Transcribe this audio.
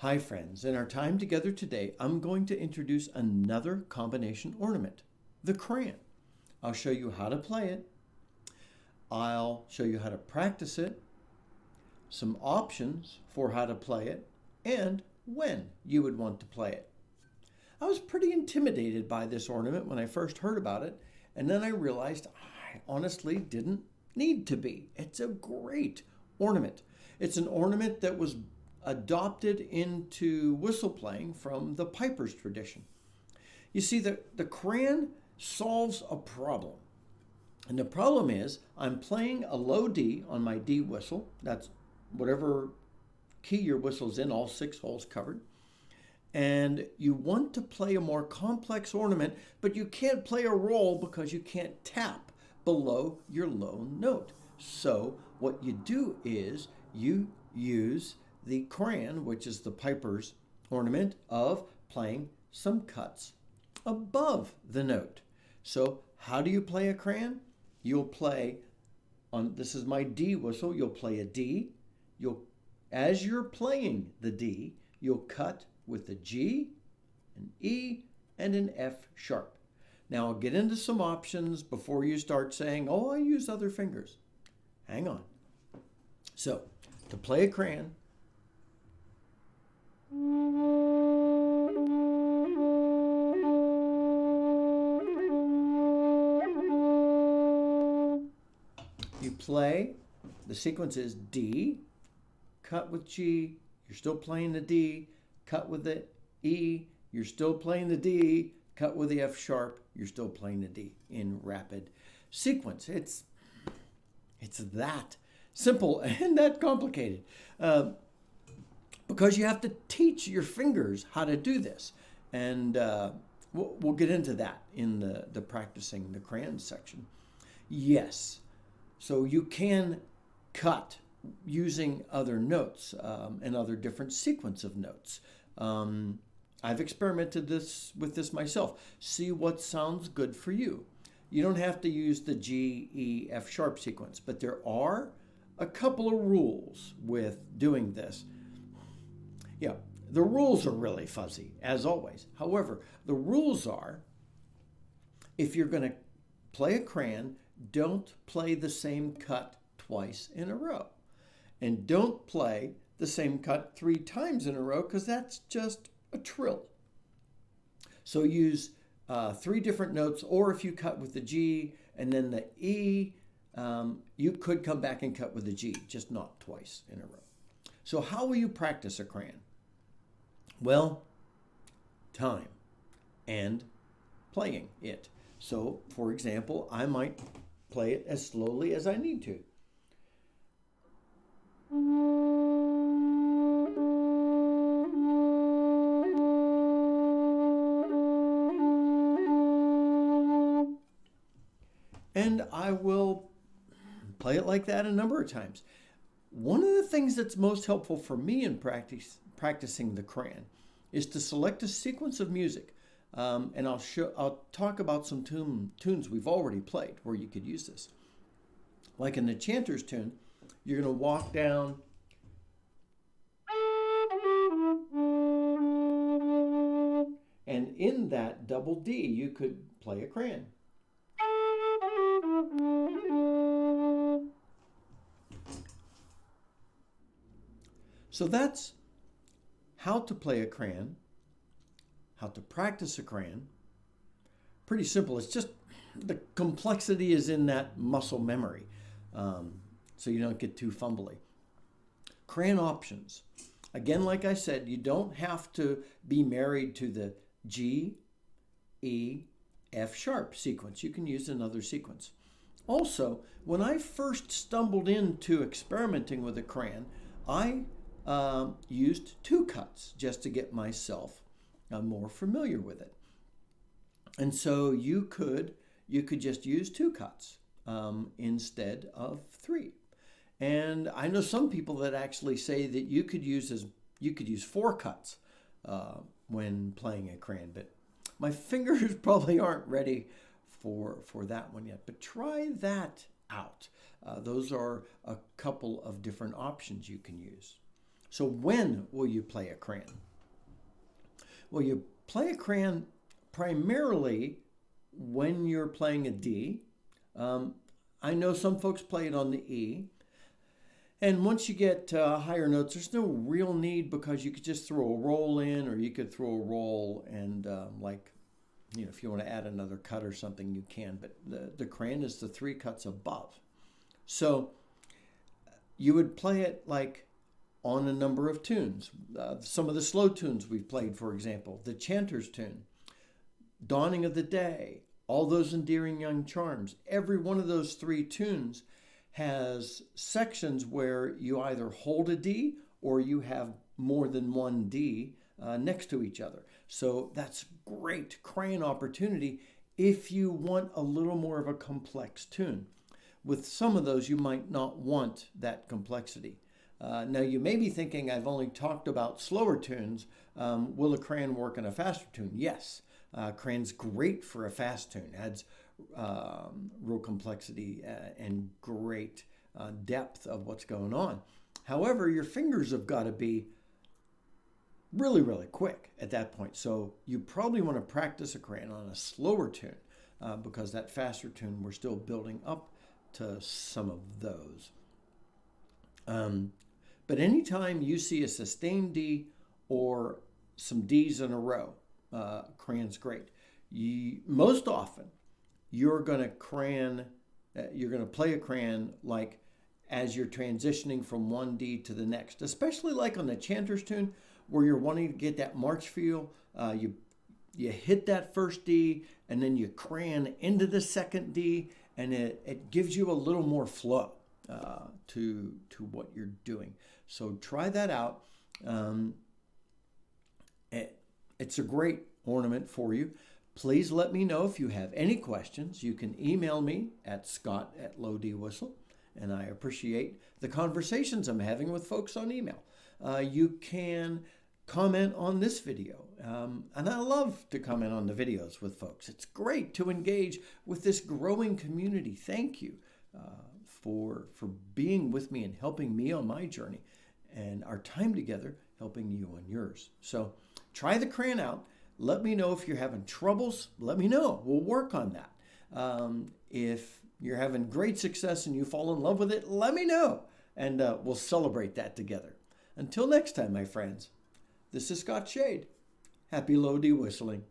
Hi friends, in our time together today, I'm going to introduce another combination ornament, the crayon. I'll show you how to play it. I'll show you how to practice it, some options for how to play it, and when you would want to play it. I was pretty intimidated by this ornament when I first heard about it, and then I realized I honestly didn't need to be. It's a great ornament. It's an ornament that was adopted into whistle playing from the piper's tradition. You see, the crayon solves a problem. And the problem is I'm playing a low D on my D whistle. That's whatever key your whistle's in, all 6 holes covered. And you want to play a more complex ornament, but you can't play a roll because you can't tap below your low note. So what you do is you use the crayon, which is the piper's ornament, of playing some cuts above the note. So how do you play a crayon? You'll play on, this is my D whistle, you'll play a D. As you're playing the D, you'll cut with a G, an E, and an F sharp. Now I'll get into some options before you start saying, oh, I use other fingers. Hang on. So to play a crayon, you play, the sequence is D, cut with G, you're still playing the D, cut with the E, you're still playing the D, cut with the F sharp, you're still playing the D in rapid sequence. It's that simple and that complicated. Because you have to teach your fingers how to do this. And we'll get into that in the practicing the crayon section. Yes, so you can cut using other notes and other different sequence of notes. I've experimented with this myself. See what sounds good for you. You don't have to use the G, E, F sharp sequence, but there are a couple of rules with doing this. Yeah, the rules are really fuzzy, as always. However, the rules are, if you're going to play a crayon, don't play the same cut twice in a row. And don't play the same cut 3 times in a row, because that's just a trill. So use 3 different notes, or if you cut with the G and then the E, you could come back and cut with the G, just not twice in a row. So how will you practice a crayon? Well, time and playing it. So, for example, I might play it as slowly as I need to. And I will play it like that a number of times. One of the things that's most helpful for me in practicing the crayon is to select a sequence of music. And I'll talk about some tunes we've already played where you could use this. Like in the Chanter's tune, you're going to walk down and in that double D, you could play a crayon. So that's how to play a crayon, how to practice a crayon. Pretty simple. It's just the complexity is in that muscle memory, so you don't get too fumbly. Crayon options. Again, like I said, you don't have to be married to the G, E, F sharp sequence. You can use another sequence. Also, when I first stumbled into experimenting with a crayon, I used 2 cuts just to get myself more familiar with it. And so you could just use 2 cuts instead of 3. And I know some people that actually say that you could use 4 cuts when playing a crayon, but my fingers probably aren't ready for that one yet. But try that out. Those are a couple of different options you can use. So when will you play a crayon? Well, you play a crayon primarily when you're playing a D. I know some folks play it on the E. And once you get higher notes, there's no real need because you could just throw a roll in, or you could throw a roll and if you want to add another cut or something, you can. But the crayon is the 3 cuts above. So you would play it like on a number of tunes. Some of the slow tunes we've played, for example, the Chanter's tune, Dawning of the Day, All Those Endearing Young Charms. Every one of those 3 tunes has sections where you either hold a D or you have more than one D next to each other. So that's great crayon opportunity if you want a little more of a complex tune. With some of those, you might not want that complexity. Now, you may be thinking, I've only talked about slower tunes. Will a crayon work in a faster tune? Yes. Cran's great for a fast tune. Adds real complexity and great depth of what's going on. However, your fingers have got to be really, really quick at that point. So you probably want to practice a crayon on a slower tune because that faster tune, we're still building up to some of those. But anytime you see a sustained D or some Ds in a row, crayon's great. Most often, you're going to play a crayon like as you're transitioning from one D to the next, especially like on the Chanter's tune where you're wanting to get that march feel. You hit that first D and then you crayon into the second D, and it gives you a little more flow to what you're doing. So try that out. It's a great ornament for you. Please let me know if you have any questions. You can email me at scott@lowdwhistle, and I appreciate the conversations I'm having with folks on email. You can comment on this video, and I love to comment on the videos with folks. It's great to engage with this growing community. Thank you for being with me and helping me on my journey, and our time together helping you on yours. So try the crayon out. Let me know if you're having troubles. Let me know. We'll work on that. If you're having great success and you fall in love with it, let me know, and we'll celebrate that together. Until next time, my friends, this is Scott Shade. Happy low D whistling.